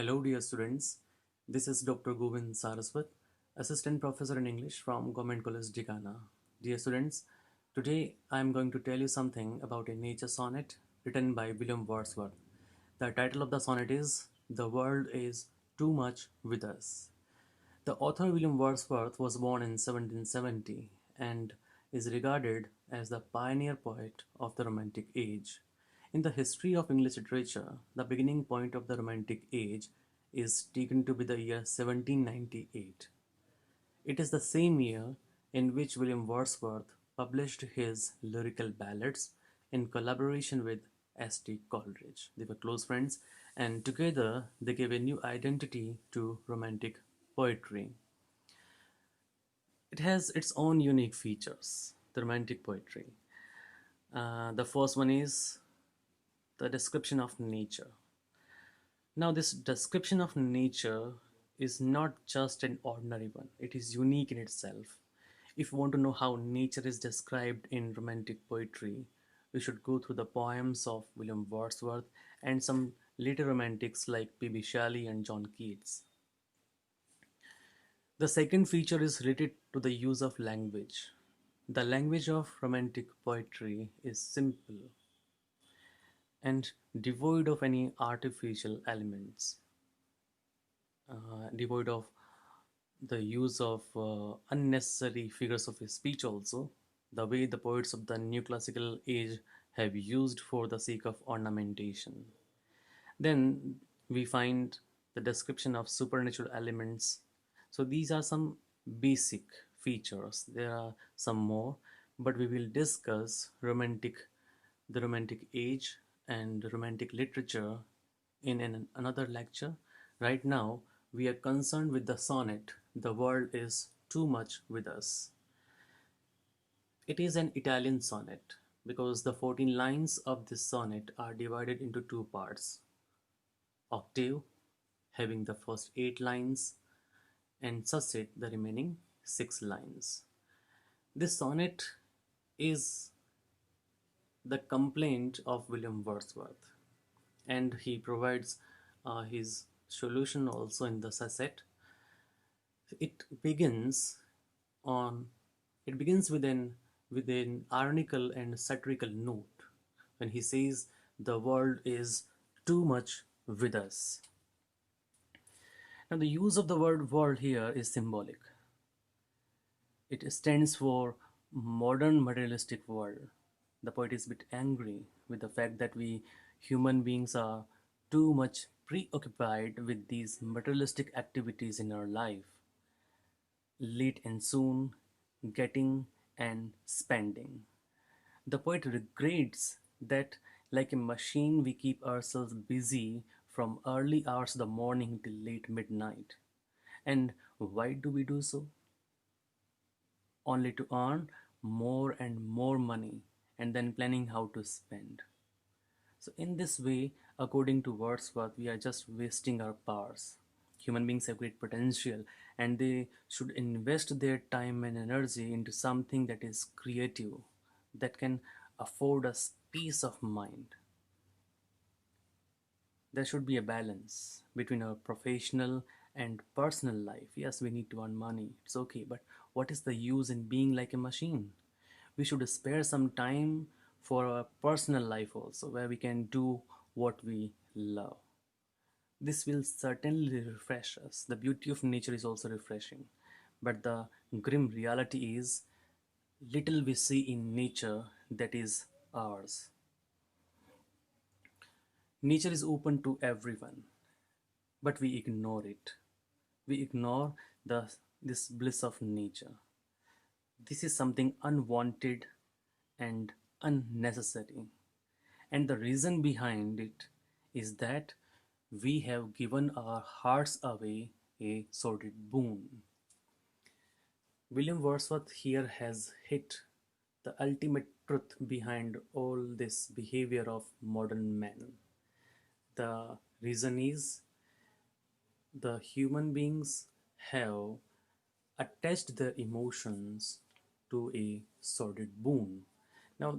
Hello, dear students. This is Dr. Govind Sarswat, Assistant Professor in English from Government College, Jigana. Dear students, today I am going to tell you something about a nature sonnet written by William Wordsworth. The title of the sonnet is The World is Too Much with Us. The author William Wordsworth was born in 1770 and is regarded as the pioneer poet of the Romantic Age. In the history of English literature, the beginning point of the Romantic Age is taken to be the year 1798. It is the same year in which William Wordsworth published his lyrical ballads in collaboration with S.T. Coleridge. They were close friends, and together they gave a new identity to Romantic poetry. It has its own unique features, the Romantic poetry. The first one is the description of nature. Now, this description of nature is not just an ordinary one, it is unique in itself. If you want to know how nature is described in Romantic poetry, we should go through the poems of William Wordsworth and some later romantics like P.B. Shelley and John Keats. The second feature is related to the use of language. The language of Romantic poetry is simple and devoid of any artificial elements, devoid of the use of unnecessary figures of speech also, the way the poets of the new classical age have used for the sake of ornamentation. Then we find the description of supernatural elements. So these are some basic features. There are some more, but we will discuss the romantic age and romantic literature in another lecture. Right now, we are concerned with the sonnet, The World is Too Much with Us. It is an Italian sonnet because the 14 lines of this sonnet are divided into two parts: octave, having the first 8 lines, and susset, the remaining 6 lines. This sonnet is the complaint of William Wordsworth, and he provides his solution also in the susset. It begins on it begins with an ironical and satirical note when he says the world is too much with us. Now, the use of the word world here is symbolic. It stands for modern materialistic world. The poet is a bit angry with the fact that we human beings are too much preoccupied with these materialistic activities in our life: late and soon, getting and spending. The poet regrets that, like a machine, we keep ourselves busy from early hours of the morning till late midnight. And why do we do so? Only to earn more and more money and then planning how to spend. So, in this way, according to Wordsworth, we are just wasting our powers. Human beings have great potential and they should invest their time and energy into something that is creative, that can afford us peace of mind. There should be a balance between our professional and personal life. Yes, we need to earn money, it's okay, but what is the use in being like a machine? We should spare some time for our personal life also, where we can do what we love. This will certainly refresh us. The beauty of nature is also refreshing, but the grim reality is little we see in nature that is ours. Nature is open to everyone, but we ignore it. We ignore this bliss of nature. This is something unwanted and unnecessary. And the reason behind it is that we have given our hearts away a sordid boon. William Wordsworth here has hit the ultimate truth behind all this behavior of modern men. The reason is the human beings have attached their emotions to a sordid boon. Now,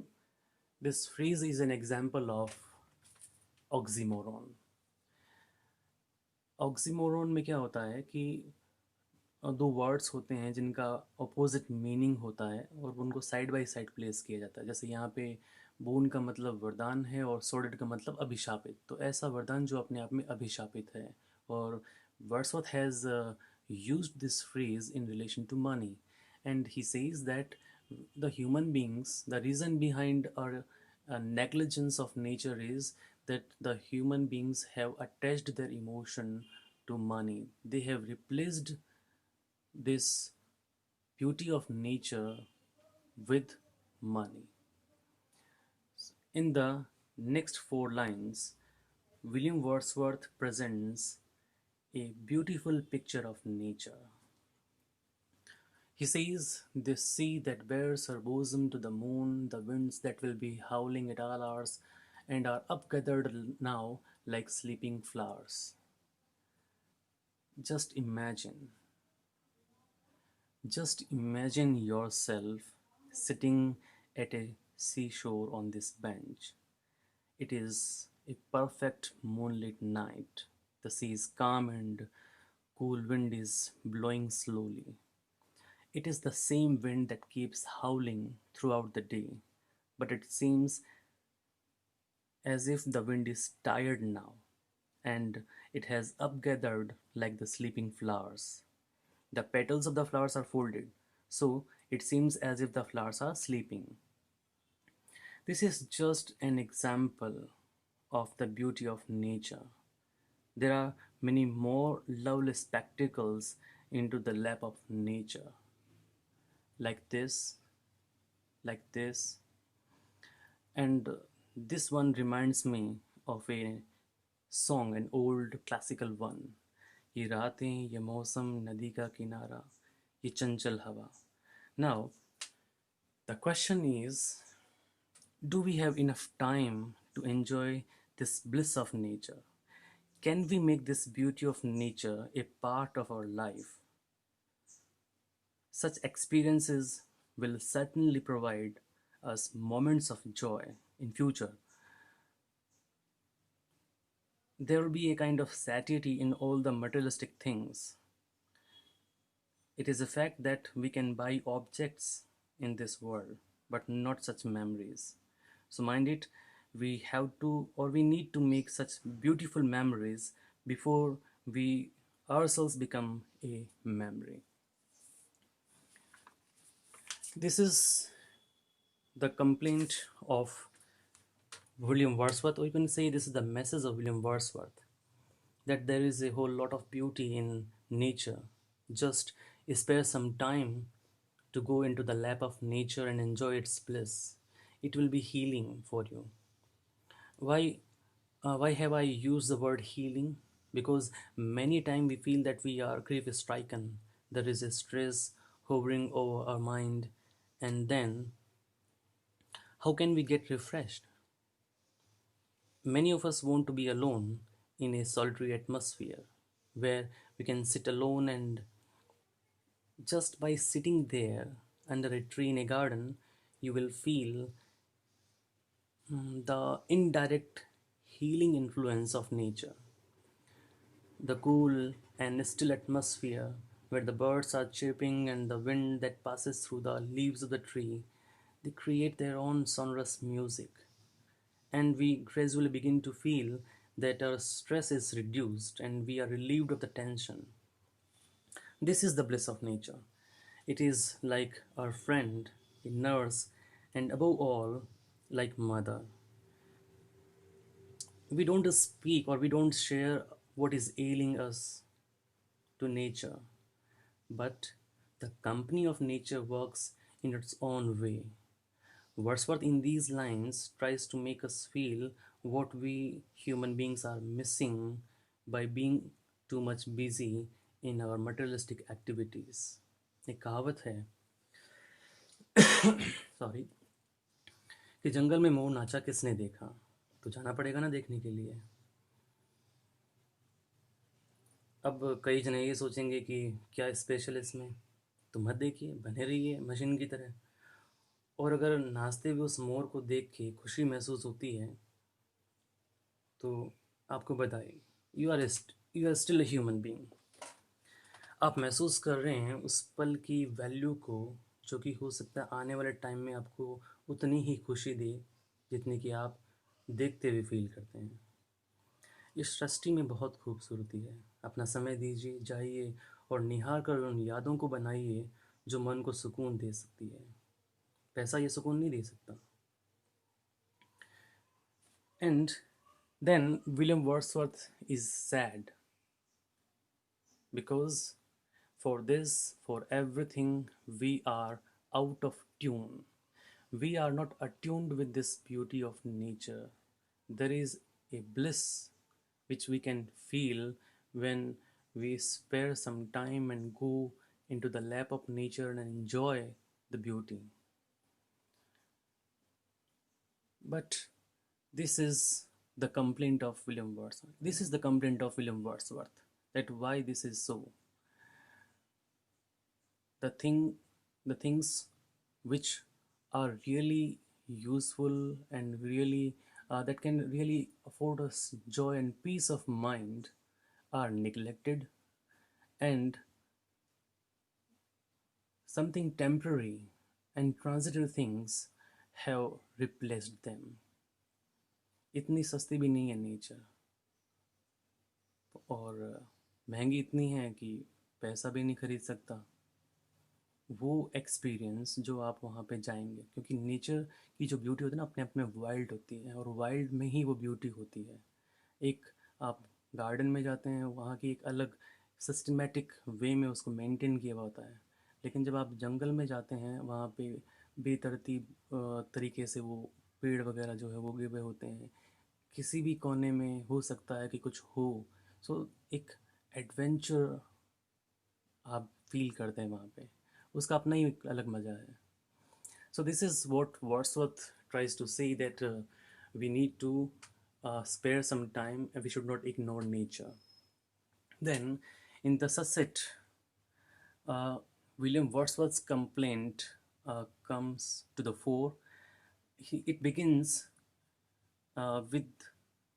this phrase is an example of oxymoron. Oxymoron में क्या होता है कि दो words होते हैं जिनका opposite meaning होता है और उनको साइड बाय साइड प्लेस किया जाता है। जैसे यहाँ पे बोन का मतलब वरदान है और सोडेड का मतलब अभिशापित। तो ऐसा वरदान जो अपने आप में अभिशापित है। और Wordsworth has used this phrase in relation to money, and he says that the human beings, the reason behind our negligence of nature is that the human beings have attached their emotion to money. They have replaced this beauty of nature with money. In the next four lines, William Wordsworth presents a beautiful picture of nature. He says, "The sea that bears her bosom to the moon, the winds that will be howling at all hours, and are upgathered now like sleeping flowers." Just imagine, just imagine yourself sitting at a seashore on this bench. It is a perfect moonlit night. The sea is calm and cool wind is blowing slowly. It is the same wind that keeps howling throughout the day, but it seems as if the wind is tired now and it has upgathered like the sleeping flowers. The petals of the flowers are folded, so it seems as if the flowers are sleeping. This is just an example of the beauty of nature. There are many more lovely spectacles into the lap of nature, like this, like this, and this one reminds me of a song, an old classical one. ये रातें, ये मौसम, नदी का किनारा, ये चंचल हवा. Now, the question is, do we have enough time to enjoy this bliss of nature? Can we make this beauty of nature a part of our life? Such experiences will certainly provide us moments of joy in future. There will be a kind of satiety in all the materialistic things. It is a fact that we can buy objects in this world, but not such memories. So, mind it, we have to or we need to make such beautiful memories before we ourselves become a memory. This is the complaint of William Wordsworth, or you can say this is the message of William Wordsworth, that there is a whole lot of beauty in nature. Just spare some time to go into the lap of nature and enjoy its bliss. It will be healing for you. Why? Why have I used the word healing? Because many times we feel that we are grief stricken. There is a stress hovering over our mind, and then how can we get refreshed? Many of us want to be alone in a solitary atmosphere where we can sit alone, and just by sitting there under a tree in a garden, you will feel the indirect healing influence of nature. The cool and still atmosphere where the birds are chirping and the wind that passes through the leaves of the tree, they create their own sonorous music. And we gradually begin to feel that our stress is reduced and we are relieved of the tension. This is the bliss of nature. It is like our friend, a nurse, and above all, like mother. We don't speak or we don't share what is ailing us to nature, but the company of nature works in its own way. Wordsworth, in these lines, tries to make us feel what we human beings are missing by being too much busy in our materialistic activities. एक कहावत है, sorry, कि जंगल में मोर नाचा किसने देखा, तो जाना पड़ेगा ना देखने के लिए. अब कई जने ये सोचेंगे कि क्या स्पेशल इसमें, तो मत देखिए, बने रहिए मशीन की तरह. और अगर नाचते हुए उस मोर को देख के खुशी महसूस होती है, तो आपको बताइए, you are you are still a human being. आप महसूस कर रहे हैं उस पल की वैल्यू को, जो कि हो सकता है आने वाले टाइम में आपको उतनी ही खुशी दे जितनी कि आप देखते हुए फील करते हैं। इस सृष्टि में बहुत खूबसूरती है। अपना समय दीजिए, जाइए और निहार कर उन यादों को बनाइए जो मन को सुकून दे सकती है। पैसा ये सुकून नहीं दे सकता। And then William Wordsworth is sad because for this, for everything, we are out of tune. We are not attuned with this beauty of nature. There is a bliss which we can feel when we spare some time and go into the lap of nature and enjoy the beauty. But this is the complaint of William Wordsworth. This is the complaint of William Wordsworth, that why this is so. the thing the things which are really useful and really that can really afford us joy and peace of mind are neglected, and something temporary and transitive things have replaced them. इतनी सस्ती भी नहीं है nature, और महंगी इतनी है कि पैसा भी नहीं खरीद सकता वो एक्सपीरियंस जो आप वहाँ पे जाएंगे। क्योंकि नेचर की जो ब्यूटी होती है ना, अपने आप में वाइल्ड होती है, और वाइल्ड में ही वो ब्यूटी होती है। एक आप गार्डन में जाते हैं, वहाँ की एक अलग सिस्टमेटिक वे में उसको मेंटेन किया हुआ होता है। लेकिन जब आप जंगल में जाते हैं, वहाँ पे बेतरतीब तरीके से वो पेड़ वगैरह जो है वो उगे हुए होते हैं। किसी भी कोने में हो सकता है कि कुछ हो। सो एक एडवेंचर आप फील करते हैं वहाँ पे, उसका अपना ही एक अलग मज़ा है। So this is what Wordsworth tries to say, that we need to spare some time and we should not ignore nature. Then in the Susset, uh, William Wordsworth's complaint comes to the fore. It begins with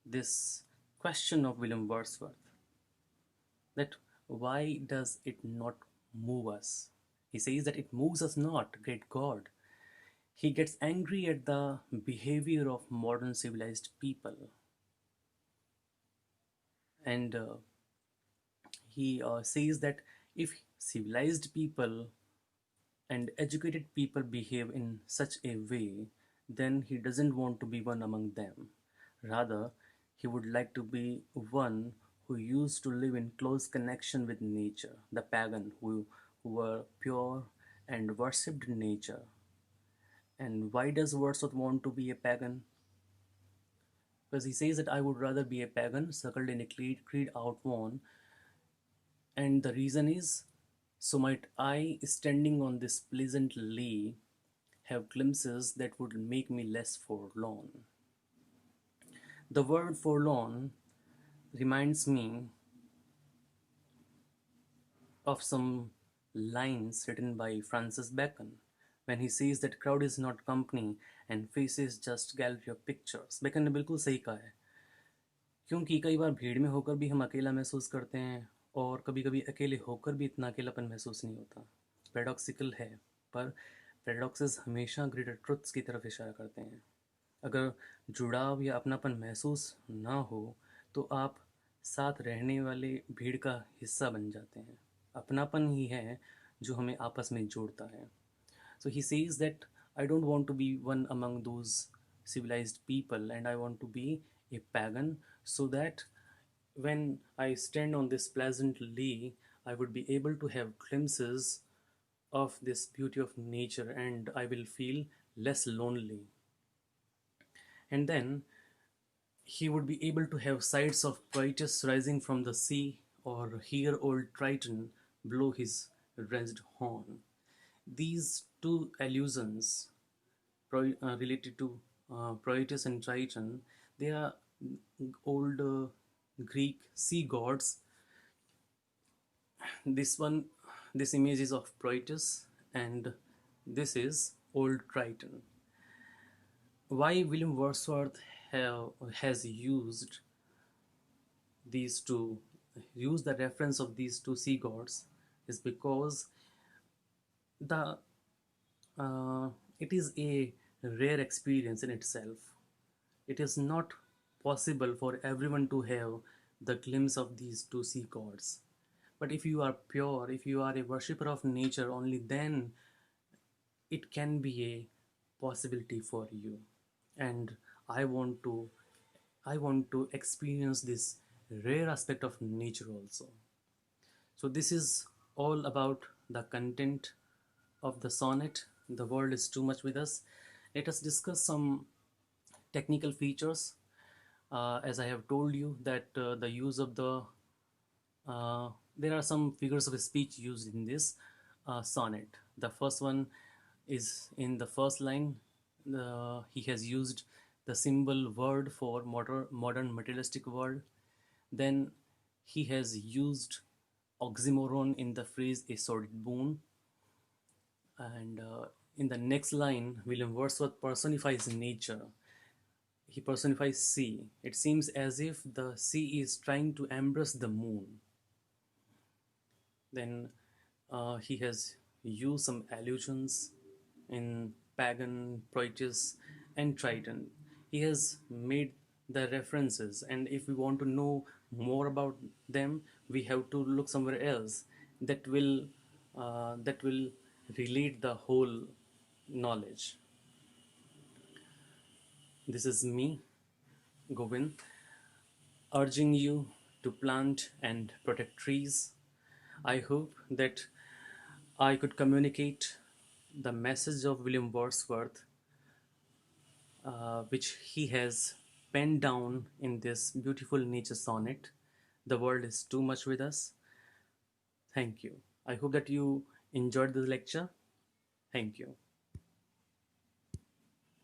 this question of William Wordsworth, that why does it not move us? He says that it moves us not, great God. He gets angry at the behavior of modern civilized people, and he says that if civilized people and educated people behave in such a way, then he doesn't want to be one among them. Rather, he would like to be one who used to live in close connection with nature, the pagan who were pure and worshipped nature. And why does Wordsworth want to be a pagan? Because he says that I would rather be a pagan, circled in a creed outworn, and the reason is, so might I, standing on this pleasant lea, have glimpses that would make me less forlorn. The word forlorn reminds me of some lines written by Francis Bacon when he says that crowd is not company and face is just gallery of pictures. Bacon ने बिल्कुल सही कहा है, क्योंकि कई बार भीड़ में होकर भी हम अकेला महसूस करते हैं, और कभी कभी अकेले होकर भी इतना अकेलापन महसूस नहीं होता। पैराडॉक्सिकल है, पर पैराडॉक्सेस हमेशा ग्रेटर ट्रुथ्स की तरफ इशारा करते हैं। अगर जुड़ाव या अपनापन महसूस ना हो तो आप साथ रहने वाले भीड़ का हिस्सा बन जाते हैं। अपनापन ही है जो हमें आपस में जोड़ता है। So he says that I don't want to be one among those civilized people, and I want to be a pagan, so that when I stand on this pleasant lea, I would be able to have glimpses of this beauty of nature and I will feel less lonely. And then he would be able to have sights of Proetus rising from the sea, or hear old Triton blow his wrenched horn. These two allusions related to Proetus and Triton, they are old Greek sea gods. This one, this image is of Proetus, and this is old Triton. Why William Wordsworth has used these two use the reference of these two sea gods is because the uh, it is a rare experience in itself. It is not possible for everyone to have the glimpse of these two sea gods. But if you are pure, if you are a worshipper of nature, only then it can be a possibility for you. And I want to I want to experience this rare aspect of nature also. So this is all about the content of the sonnet. The world is too much with us. Let us discuss some technical features. As I have told you that the use of there are some figures of speech used in this sonnet. The first one is in the first line. He has used the symbol word for modern materialistic world. Then he has used oxymoron in the phrase a sordid boon. And in the next line, William Wordsworth personifies nature. He personifies sea. It seems as if the sea is trying to embrace the moon. Then he has used some allusions in pagan, Proetus, and Triton. He has made the references, and if we want to know more about them, we have to look somewhere else that will relate the whole knowledge. This is me, Govind, urging you to plant and protect trees. I hope that I could communicate the message of William Wordsworth, which he has penned down in this beautiful nature sonnet. The world is too much with us. Thank you. I hope that you enjoyed the lecture. Thank you.